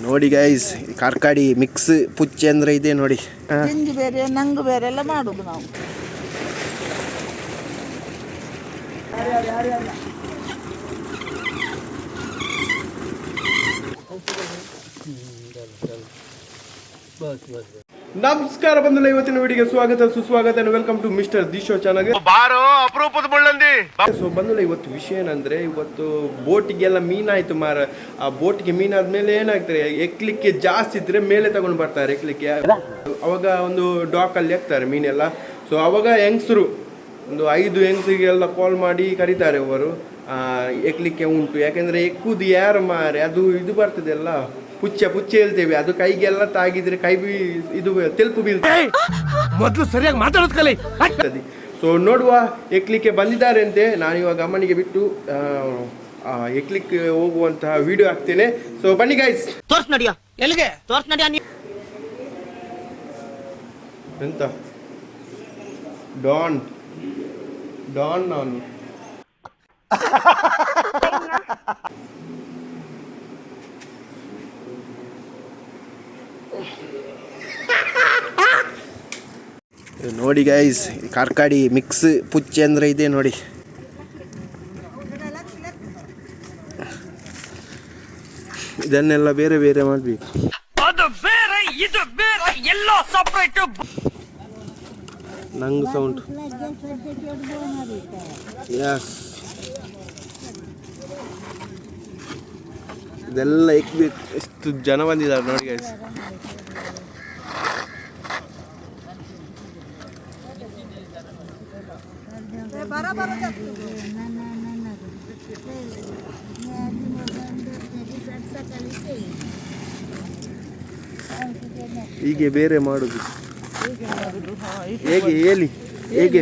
ನೋಡಿ guys, ಕಾರ್ಕಾಡಿ mix ಪುಚ್ಚೆ ಅಂದ್ರೆ ಇದೆ ನೋಡಿ. ತಿಂಡಿ ಬೇರೆ ನಂಗು ಬೇರೆ ಎಲ್ಲ ಮಾಡುದು ನಾವು. ನಮಸ್ಕಾರ ಬಂಧುಗಳೇ, ಇವತ್ತಿನ ವಿಡಿಯೋಗೆ ಸ್ವಾಗತ ಸುಸ್ವಾಗತ. ವೆಲ್ಕಮ್ ಟು ಮಿಸ್ಟರ್ ದಿಶೋ ಚಾನಲ್. ಅಪರೂಪದ ಮುಳ್ಳಂದಿ. ಸೊ ಬಂಧುಗಳೇ, ಇವತ್ತು ವಿಷಯ ಏನಂದ್ರೆ, ಇವತ್ತು ಬೋಟಿಗೆಲ್ಲ ಮೀನಾಯ್ತು ಮಾರ. ಆ ಬೋಟಿಗೆ ಮೀನಾದ್ಮೇಲೆ ಏನಾಗ್ತಾರೆ, ಎಕ್ಲಿಕ್ಕೆ ಜಾಸ್ತಿ ಇದ್ರೆ ಮೇಲೆ ತಗೊಂಡು ಬರ್ತಾರೆ ಎಕ್ಲಿಕ್ಕೆ. ಅವಾಗ ಒಂದು ಡಾಕಲ್ಲಿ ಹಾಕ್ತಾರೆ ಮೀನೆಲ್ಲ. ಸೊ ಅವಾಗ ಹೆಂಗಸರು ಒಂದು 5 ಹೆಂಗಸಿಗೆಲ್ಲ ಕಾಲ್ ಮಾಡಿ ಕರೀತಾರೆ ಅವರು, ಎಕ್ಲಿಕ್ಕೆ ಉಂಟು. ಯಾಕೆಂದ್ರೆ ಎಕ್ಕುದು ಯಾರು ಮಾರೆ, ಅದು ಇದು ಬರ್ತದೆ ಅಲ್ಲ, ಪುಚ್ಚೆ ಹೇಳ್ತೇವೆ, ಅದು ಕೈಗೆಲ್ಲ ತಾಗಿದ್ರೆ ಕೈ ಇದು ತೆಲ್ಪು ಬೀಳ್ತದೆ. ಮೊದಲು ಸರಿಯಾಗಿ ಮಾತಾಡೋದು ಕಲಿ. ಸೊ ನೋಡುವ, ಎಕ್ಲಿಕ್ಕೆ ಬಂದಿದ್ದಾರೆ ಅಂತೆ. ನಾನಿವಾಗ ಅಮ್ಮನಿಗೆ ಬಿಟ್ಟು ಎಕ್ಲಿಕ್ಕೆ ಹೋಗುವಂತಹ ವಿಡಿಯೋ ಹಾಕ್ತೇನೆ. ಸೊ ಬನ್ನಿ ಗೈಸ್. ತೋರ್ಸ್ ನಡಿಯ ಎಲ್ಲಿಗೆ ತೋರ್ಸ್ ನಡಿಯ. ಎಂತ ಡಾನ್ ನಾನು ನೋಡಿ ಗೈಸ್, ಕಾರ್ಕಾಡಿ ಮಿಕ್ಸ್ ಪುಚ್ಚೆ ಅಂದ್ರೆ ಇದೆ ನೋಡಿ. ಇದನ್ನೆಲ್ಲ ಬೇರೆ ಬೇರೆ ಮಾಡ್ಬೇಕು. ಅದು ಬೇರೆ ಇದು ಬೇರೆ ಎಲ್ಲ ಸಪರೇಟ್. ನಂಗೆ ಸೌಂಡ್ ಯಸ್, ಇದೆಲ್ಲ ಎಕ್ಬೇಕು. ಎಷ್ಟು ಜನ ಬಂದಿದ್ದಾರೆ ನೋಡಿ ಗೈಸ್. ಹೀಗೆ ಬೇರೆ ಮಾಡುದು ಹೇಗೆ ಹೇಳಿ, ಹೇಗೆ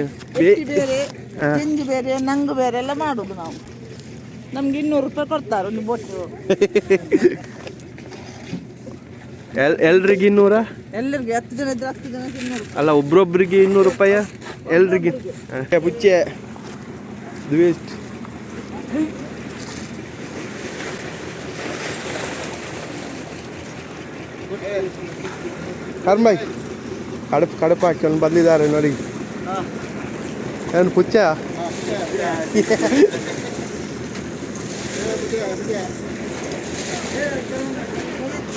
ಬೇರೆ ತಿಂಡಿ ಬೇರೆ ನಂಗು ಬೇರೆ ಎಲ್ಲ ಮಾಡುದು ನಾವು. ನಮ್ಗೆ 200 ರೂಪಾಯಿ ಕೊಡ್ತಾರೆ ಒಂದು ಬೋಟು. ಎಲ್ರಿಗೆ 200? ಎಲ್ಲರಿಗೆ 10 ಜನ ಇದ್ರೆ 10 ಜನ 200. ಅಲ್ಲ, ಒಬ್ರೊಬ್ರಿಗೆ 200 ರೂಪಾಯಿ ಎಲ್ರಿಗೆ. ಪುಚ್ಚೆ ವೇಸ್ಟ್. ಕರ್ಮೈ ಕಡಪ ಹಾಕೊಂಡು ಬಂದಿದ್ದಾರೆ ನೋಡಿ. ಏನು ಪುಚ್ಚ?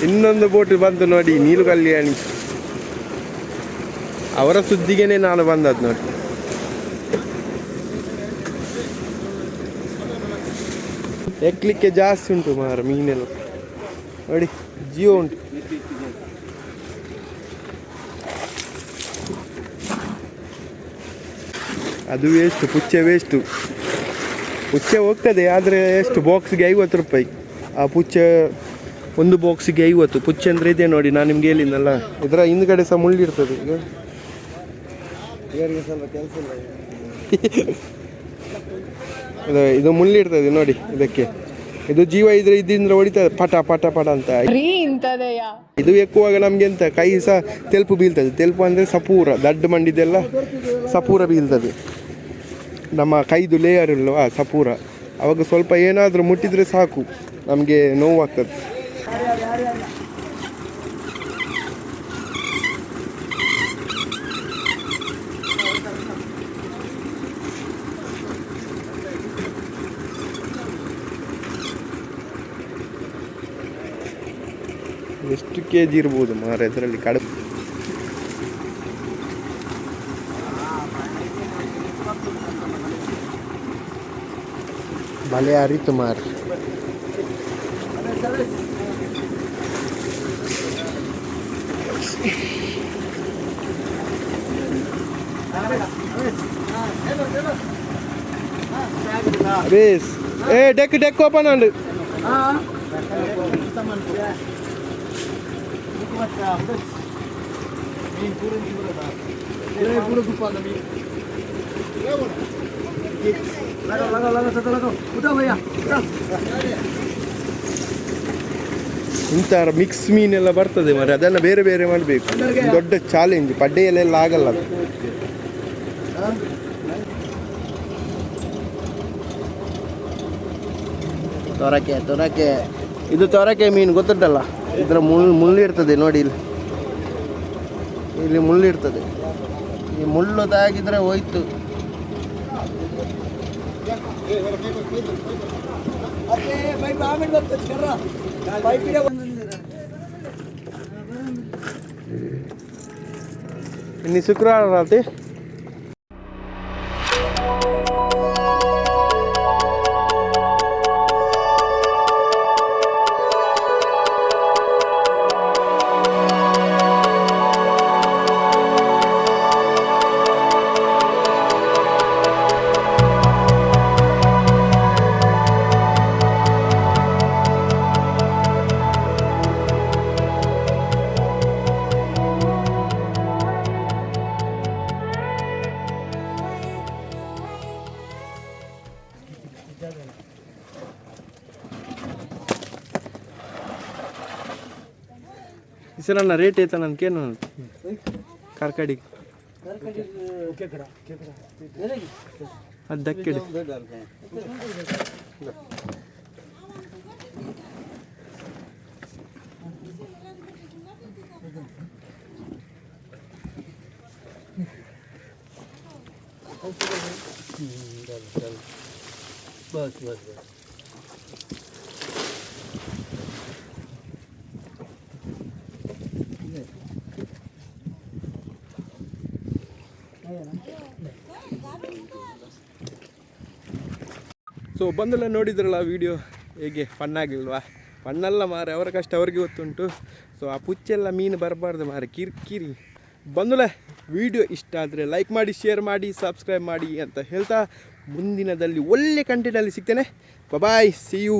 ಇನ್ನೊಂದು ಬೋಟ್ ಬಂತು ನೋಡಿ, ನೀರು ಕಲ್ಯಾಣಿ. ಅವರ ಸುದ್ದಿಗೆನೆ ನಾನು ಬಂದದ್ದು ನೋಡಿ. ಎಕ್ಲಿಕ್ಕೆ ಜಾಸ್ತಿ ಉಂಟು ಮಾರ ಮೀನೆಲ್ಲ ನೋಡಿ, ಜೀವ ಉಂಟು. ಅದು ವೇಸ್ಟು, ಪುಚ್ಚೆ ವೇಸ್ಟು. ಪುಚ್ಚೆ ಹೋಗ್ತದೆ, ಆದರೆ ಎಷ್ಟು ಬಾಕ್ಸ್ಗೆ 50 ರೂಪಾಯಿ. ಆ ಪುಚ್ಚೆ ಒಂದು ಬಾಕ್ಸಿಗೆ 50. ಪುಚ್ಚೆ ಅಂದರೆ ಇದೆ ನೋಡಿ, ನಾನು ನಿಮ್ಗೆ ಹೇಳಿದ್ನಲ್ಲ, ಇದರ ಹಿಂದ್ಗಡೆ ಸಹ ಮುಳ್ಳಿರ್ತದೆ. ಇವರಿಗೆ ಸ್ವಲ್ಪ ಕೆಲಸ ಇಲ್ಲ. ಇದು ಮುಳ್ಳಿರ್ತದೆ ನೋಡಿ ಇದಕ್ಕೆ. ಇದು ಜೀವ ಇದ್ರೆ ಇದ್ರಿಂದ ಹೊಡಿತದೆ, ಪಟ ಪಟ ಪಟ ಅಂತ. ಇದು ಎಕ್ಕುವಾಗ ನಮ್ಗೆ ಎಂತ ಕೈ ಸಹ ತೆಲ್ಪು ಬೀಳ್ತದೆ. ತೆಲ್ಪು ಅಂದರೆ ಸಪೂರ, ದಡ್ಡ ಮಂಡಿದೆಲ್ಲ ಸಪೂರ ಬೀಳ್ತದೆ. ನಮ್ಮ ಕೈದು ಲೇಯರ್ ಇಲ್ವಾ ಸಪೂರ, ಅವಾಗ ಸ್ವಲ್ಪ ಏನಾದರೂ ಮುಟ್ಟಿದ್ರೆ ಸಾಕು ನಮಗೆ ನೋವಾಗ್ತದೆ. ಎಷ್ಟು kg ಇರ್ಬೋದು ಮಾರ ಇದರಲ್ಲಿ ಕಡಿಮೆ. ಬಲೆ ಹರಿತು ಮಾರ. ಬೇಸ್ ಡೆಕ್ ಓಪನ್ ಅಂಡು. ಇಂಥ ಮಿಕ್ಸ್ ಮೀನೆಲ್ಲ ಬರ್ತದೆ ಮಾರೆ, ಅದನ್ನು ಬೇರೆ ಬೇರೆ ಮಾಡಬೇಕು. ದೊಡ್ಡ ಚಾಲೆಂಜ್, ಪಡ್ಡೆಯಲ್ಲೆಲ್ಲ ಆಗಲ್ಲ ಅದು. ತೊರಕೆ ಇದು ತೊರಕೆ ಮೀನು ಗೊತ್ತುಂಟಲ್ಲ, ಇದರ ಮುಳ್ಳಿರ್ತದೆ ನೋಡಿ, ಇಲ್ಲಿ ಮುಳ್ಳಿರ್ತದೆ. ಈ ಮುಳ್ಳು ತಾಗಿದ್ರೆ ಹೋಯ್ತು. ಇನ್ನು ಶುಕ್ರವಾರ ರಾತ್ರಿ ಹೆಸರನ್ನ ರೇಟ್ ಐತ ನನ್ಗೇನು ಕಾರ್ಕಡಿ ಅದು ದಕ್ಕಿಡಿ. ಸೊ ಬಂದೆಲ್ಲ ನೋಡಿದ್ರಲ್ಲ ವಿಡಿಯೋ, ಹೇಗೆ ಫನ್ನಾಗಿಲ್ವಾ? ಫನ್ನಲ್ಲ ಮಾರೆ, ಅವರ ಕಷ್ಟ ಅವ್ರಿಗೆ ಗೊತ್ತುಂಟು. ಸೊ ಆ ಪುಚ್ಚೆಲ್ಲ ಮೀನು ಬರಬಾರ್ದು ಮಾರೆ, ಕಿರಿಕಿರಿ. ಬಂದಲ್ಲ ವಿಡಿಯೋ ಇಷ್ಟ ಆದರೆ ಲೈಕ್ ಮಾಡಿ, ಶೇರ್ ಮಾಡಿ, ಸಬ್ಸ್ಕ್ರೈಬ್ ಮಾಡಿ ಅಂತ ಹೇಳ್ತಾ ಮುಂದಿನದಲ್ಲಿ ಒಳ್ಳೆ ಕಂಟೆಂಟಲ್ಲಿ ಸಿಗ್ತೇನೆ. ಬಾಯ್, ಸಿ ಯು.